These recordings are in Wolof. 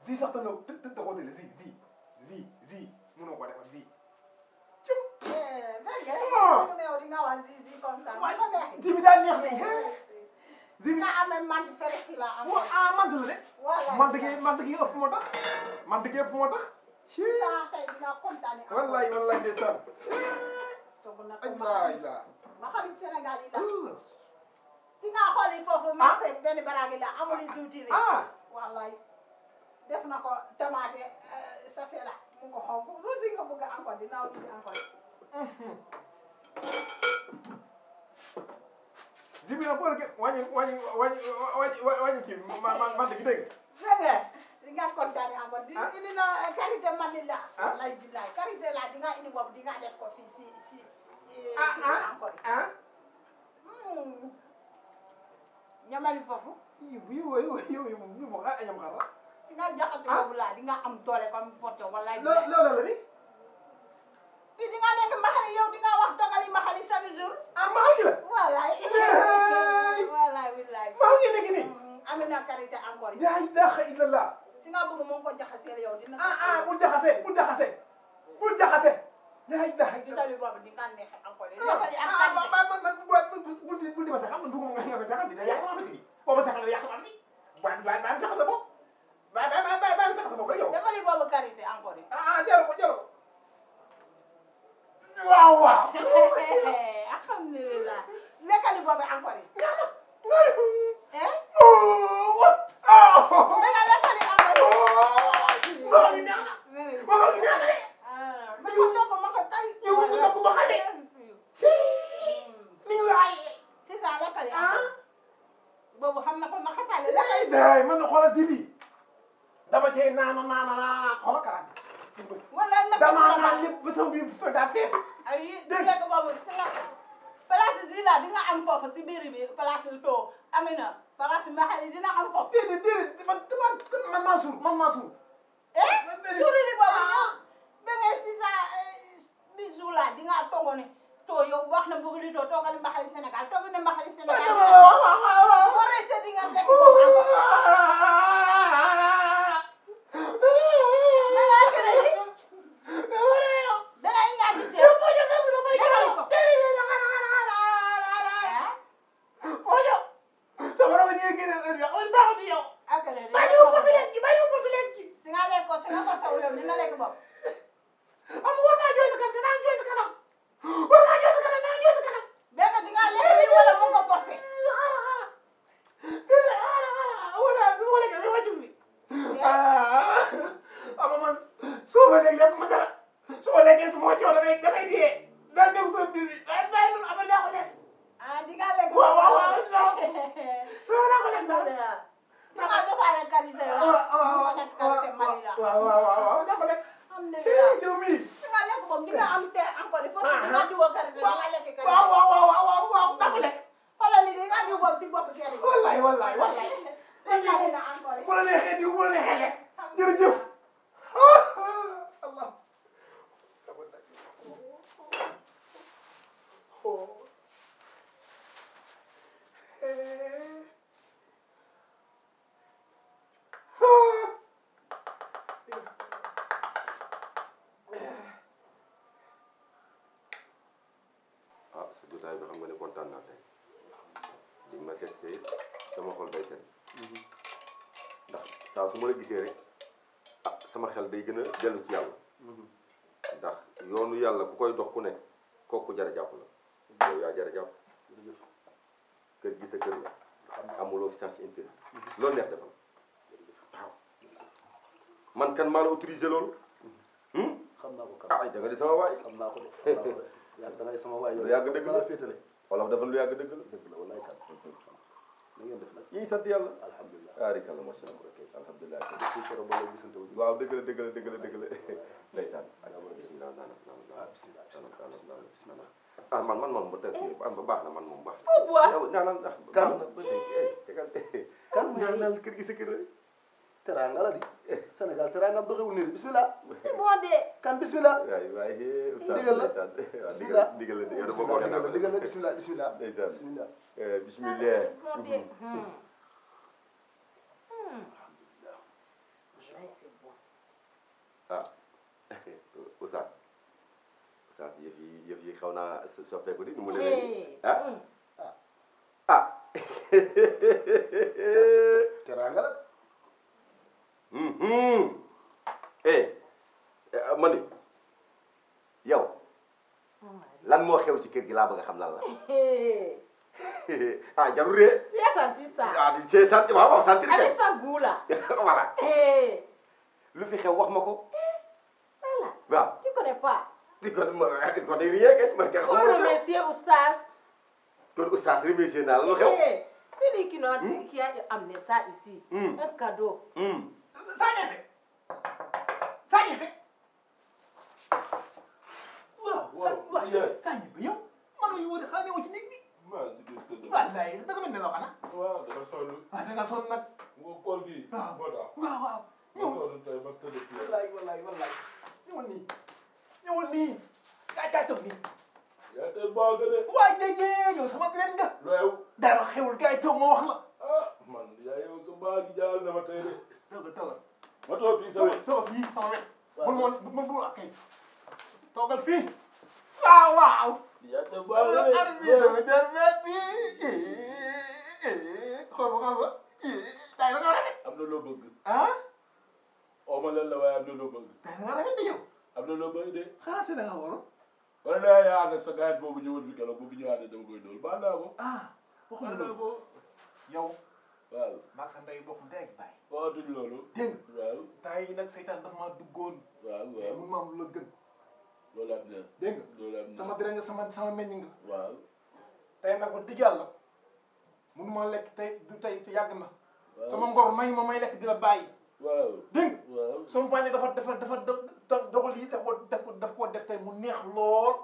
zi sax te te ko tele zi mënoo ko defal zi dégg nga di nga wax zi comme ça zi bi daa neex de zi nga amee mante fere si la am ah mante la de mante gi ëpp moo tax mante gi ëpp moo tax sa kay dina kontaane wallaay ndeysaan toog na ay ko la ma xarit Sénégal yi la di nga xooli foofu marché benn baraagi la amul tuuti rek wallaay def na ko tomate sachet la mu ko xonk rusi nga bëgg encore dinaa rusi encore jibi na boole ke wàññi kii man dëgg dégg di nga kontaane encore di indi na karité mandi la lay billaay karité la di nga indi boobu di nga def ko fii si encore ñamali foofu yow mo nga ñam xara si nga jaxati boobu la di nga am doole comme porte wallaay loolu la di fii di nga nekk mbaxali yow di nga wax togali mbaxali chaque jour mbaxali la wallaay willaay mbaxali nga nekk nii amina karité encore la ilaha illallah si nga bëgg mo ko jaxasee yow dina bul jaxase la ilaha illallah boobu di nga neex encore bul di ma saxal man bëgguma nga saxal dina yaa sama biti booba saxal yaa sama biti ba saxal sa bopp ba saxal sa bopp rek yow defali boobu karité encore jël ko waaw alhamdulillah lekkali boobu encore boobu xam na ko ma xataale day man xoolal ji bi dama cee naan xoolal karaat gis nga wala dama naan lépp ba sama biir daa fees ay lekk boobu si nga place yi la di nga am foofu si biir bi place yu too amina place maxali dina am foofu déedéet man maa suur suuri li boobu ba nga si sa bisu la di nga togo ne to yow wax na bëgg li to toogal mbaxali Sénégal toogal ne mbaxali Sénégal boo resee di nga lekk boobu jotaay bi xam nga ne kontaan naa tey di ma seet see sama xol day seen ndax saa su ma la gisee rek sama xel day gën a dellu ci yàlla ndax yoonu yàlla ku koy dox ku ne kooku jar a jàpp la yow yaa jar a jàpp kër gi sa kër la amuloo fi sens intérêt loolu neex defal waaw man kan maa la autorisé loolu xam naa ko kan da nga di sama waay xam naa ko de yàgg da ngay sama waay yow lu yàgg dëgg la féetale wala dafa lu yàgg dëgg la dëgg la wallaay kan na ngeen def nag yii sant yàlla alhamdulilah arikalla macha allah alhamdulilah ci koro ba lay gisante wu waaw dëgg la ndeysaan bismillah naan bismillah man moom ba tey baax na man moom baax ñaanal kan ba tey tegal kan ñaanal kër gi sa kër la teranga la di Sénégal teranga doxewul nii bismillah c'est bon de kan bismillah waay ndigal la bismillah ndigal la ndigal la bismillah bismillah bismillah bismillah bon de alhamdulillah oustaz yëf yi xaw naa soppeeku di nu mu demee ah teraanga la ma ni yow lan moo xew ci kër gi laa bëgg a xam lan la ah jarul ree c'est senti ça ah c'est senti waaw sentir allez ça goût là voilà lu fi xew wax ma ko ça là waaw tu connais pas tu connais rien kay man kay pour le monsieur oustaz kon oustaz remercié naa la lu xew c'est lui qui a amené ça ici un cadeau Sañebe waaw Sañebe yow man la ñu woote xanaa ñëw ci néeg bi wallaay da nga mel ne loo xanaa waaw dafa sonn waaw da nga sonn nag nga koor gi moo tax waaw ñëw sonn tey ba tëdd fii wallaay ñëwal nii kaay toog nii yaa tey baa nga de waay déggee yow sama traite nga loew dara xewul kaay toog ma wax la man yaa yow sa baa gi jaal na ma tey de toogal ma toog fii sa wet toog fii sama wet bul ak kay toogal fii waaw yaa tey baa nga de dama jar bet bi xool ba tay da nga rafet am na loo bëgg oo ma lan la waaye am na loo bëgg tay da nga rafet de yow am na loo bëgg de xanaa te da nga waroon wala daa yaa nga sa gayet boobu ñëwoon fi keroog boobu ñëwaatee dama koy dool baa naa ko waxuma loolu yow waaw maag sa ndey bokk ndey ak baay waxatuñ loolu dégg waaw temps yi nag seytaan dafa maa duggoon waaw mais mun ma am lu la gën loolu am na dégg nga loolu am na sama dere nga sama meññ nga waaw tey nag wax dëgg yàlla mun ma lekk tey du tey te yàgg na sama ngor may lekk di la bàyyi waaw dégg nga waaw sama pañe dafa dogal yi daf ko def tey mu neex lool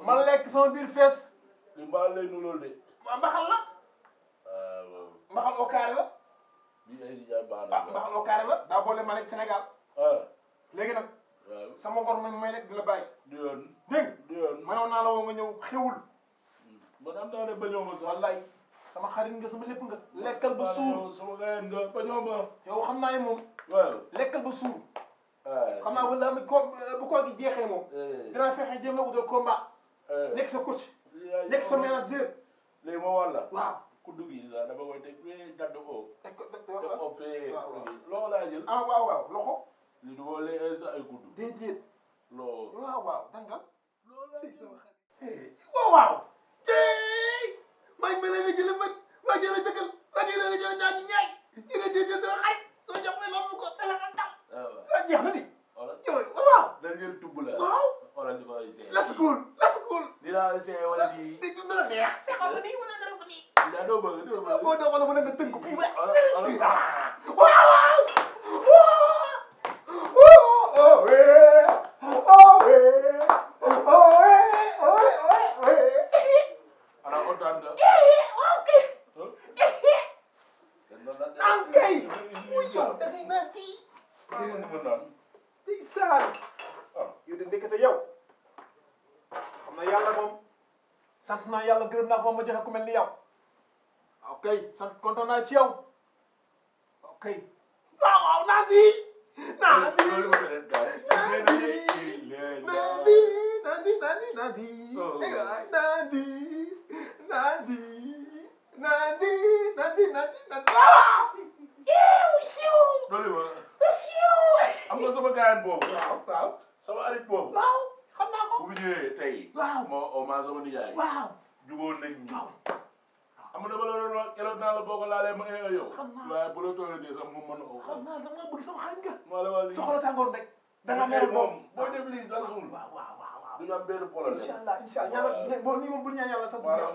ma lekk sama biir fees li mbaal lay nu loolu de mbaxal la waaw mbaxal au carré la bi ay di jaay baax na mbaxal au carré la daa boole ma lekk Sénégal léegi nag waaw sama ngor may lekk di la bàyyi du yoon dégg du yoon mënoon naa la woo nga ñëw xewul man am naa ne bañoo ma sax wallaay sama xarit nga sama lépp nga lekkal ba suur sama gayeen nga bañoo ma yow xam naa ne moom waaw lekkal ba suur xam naa wala bu koor gi jeexee moom dinaa fexe jëm la wutal combat nekk sa coach nekk sa manager léegi ma wàll waaw ku dugg yi sax dama koy teg fee gàddu ko teg ko ko fee loxo laa jël waaw loxo li du ma lee sa ay gudd déedéet loxo waaw dangal loolu laa jël waaw maa ngi mel ne jële man maa jële dëggal maa jële la ñoo ñaaj ñaay dina jël sama xarit soo jox ma loolu ko téléphone dal jeex na di waaw da ngeen tubb la waaw wala di ko essayé la school dinaa essayé wala di di na la neex fexal ko nii wala nga def ko nii daa doo bëgg boo doo wala nga tënk fii ba sant naa yàlla gërëm naa ko ma joxe ku mel ni yow ok sant kontaan naa ci yow ok waaw naati naati am nga sama gaayan boobu waaw sama arit boobu waaw xam naa ko bu ñëwee tey moo maa sama nijaay waaw jubóo nañ ñu am na dama la doon wax keroog naa la boo ko laalee ma yow waaye bu la tooyatee sax moom mën na ko xam naa dama bëgg sama xarit nga maa la wax lii soxla tàngoor rek da nga mel moom boo def lii sax suul du ñu am benn problème inshallah ñaanal bon nii moom bu ñaan yàlla sax bu ñaan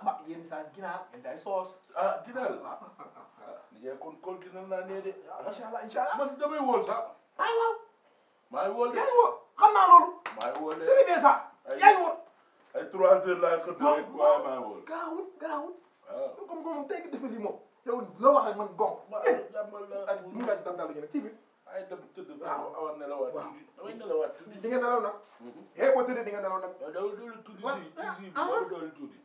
nag yéen saa ginaar yéen saa soos ginaar nijaay kon continué naa nee de inshallah man damay wóol sax waaw maa ngi wóol de yaa ngi wóor xam naa loolu maa ngi wóol de très bien ça yaa ngi wóor ay 3 heures laay xëdd rek waaye maa ngi wóol gaawul waaw comme moom tey gi defe lii moom yow loo wax rek man gong jàmbal la ak mu nga dandalu ñu nag ci biir ay dem tëdd sax awa nelawaat tuuti damay nelawaat tuuti di nga nelaw nag boo tëddee di nga nelaw nag doolu tuuti si bi wala doolu tuuti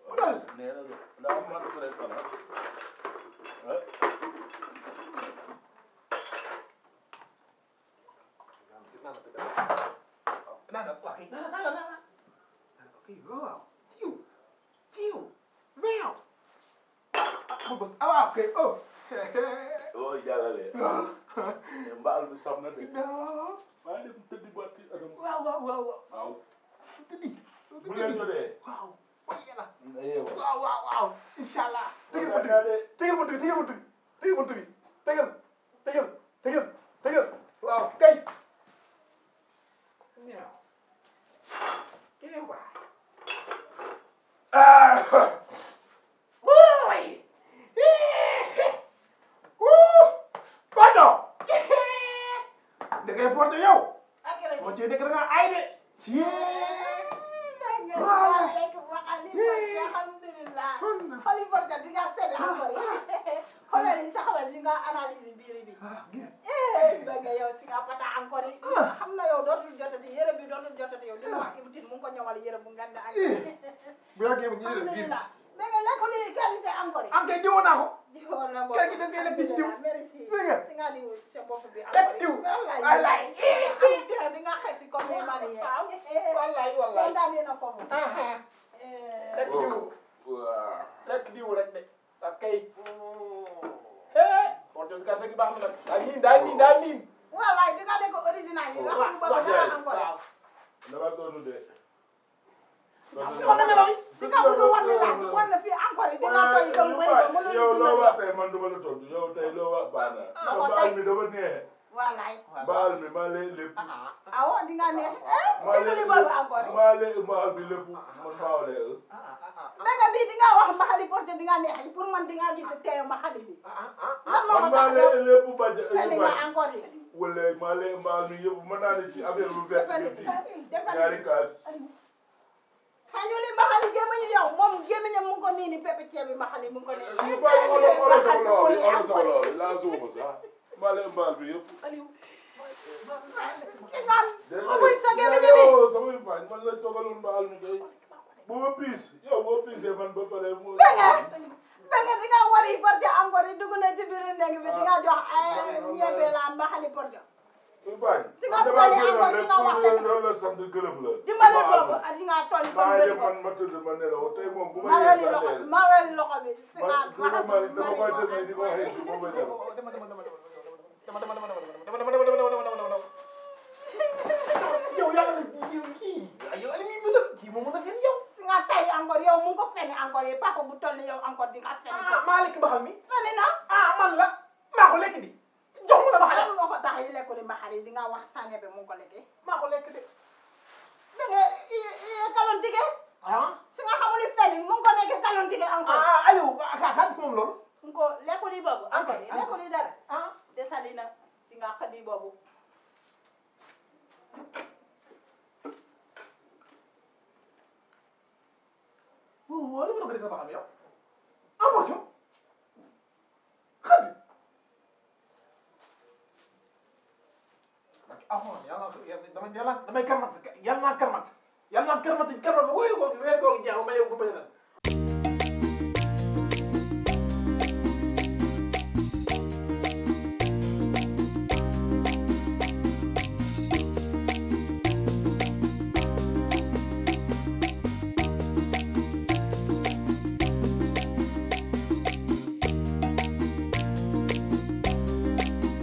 mu daal nee na de daa am mat ko rek xanaa nana waa kay nana kay waaw ciw meew ma bës waaw kay oh jàllale mbaal bi saf na de maa dem tëddi ba ci adam waaw tëddi bu leen jotee waaw yàlla yeewa waaw inshallah tegal waaw kay ñaaw woy Bato da ngay porte yow boo ci nekk da nga ay de alhamdulillah xoli borga di nga sedd encore xoolal yi sa xoolal di nga analyse biir bi ba nga yow si nga pata encore xam na yow dootul jotati yére bi dootul jotati yow dina wax Ibou Tine mu ngi ko ñëwal yére bu ngand ak bu yàggee ba ñu ne la biir ba nga lekk li qualité encore am kay diwoon naa ko diwoon na kër gi da ngay lekk di ci diw merci nga si nga diw sa bopp bi lekk diw wallaay am tere di nga xesi comme les Maliens wallaay kontaan na foofu lekk diw waaw lekk diw rek de ak kay porte carte gi baax na nag daa niin wallaay di nga nekk original yi nga xam ne boobu dara encore dama toonu de si nga bëgg wan ne daal di wan na fii encore di nga toll comme bëri ba mënul yow loo wax tey man du ma la tontu yow tey loo wax baax na baal mi dafa neex wallaay baal mi maa lay lépp awo di nga neex déglu boobu encore maa lay baal bi lépp man maa lay danga bi di nga wax maxali porte di nga neex pour man di nga gis teew maxali bi lan moo ko tax maa lay lépp bañ fenn nga encore yi wala maa lay baal mi yëpp mën naa ne ci affaire bu vert bi fii ñaari kaas xañu li maxali gémmiñu yow moom gémmiñam mu ngi ko nii ni pepe ceeb bi maxali mu ngi ko nii ñu bàyyi wala soxla laa suuma sax maa lay baal bi yëpp isaan obuy sa gémmiñu bi samay bañ man la togaloon baal mi kay bu ma piis yow boo piisee man ba pare mu benga di nga wari porte encore yi dugg na ci biir néeg bi di nga jox ñebe la maxali porte bañ si nga fële encore di nga wax rek loolu la sant gërëm la dimbali boobu di nga toll comme maa bëri man ma tëdd ma nelaw tey moom bu ma marali loxo marali loxo bi si nga raxas dama koy tëdd di ko waxee di ko bëjal yow yàlla kii yow ali mi mu def kii moo mën a fen yow si nga tay encore yow mu ngi ko feni encore yi pako bu toll yow encore di nga feni maa lekk mbaxal mi feni na man la maa ko lekk di jox ma la mbaxal lan moo ko tax yi lekku di mbaxal yi di nga wax sànne bi mu ngi ko lekkee maa ko lekk de da nga kalon tige si nga xamul ni feni mu ngi ko nekkee kalon tige encore Aliou kañ ko moom loolu mu ko lekku di boobu encore yi encore lekku di dara desali na si nga xadi boobu wala ma doon ko def sa mbaxal mi yow amoon xadi damay karmat yàlla naa karmat ba wóoyu ko weer googu jeex ma yow bu ma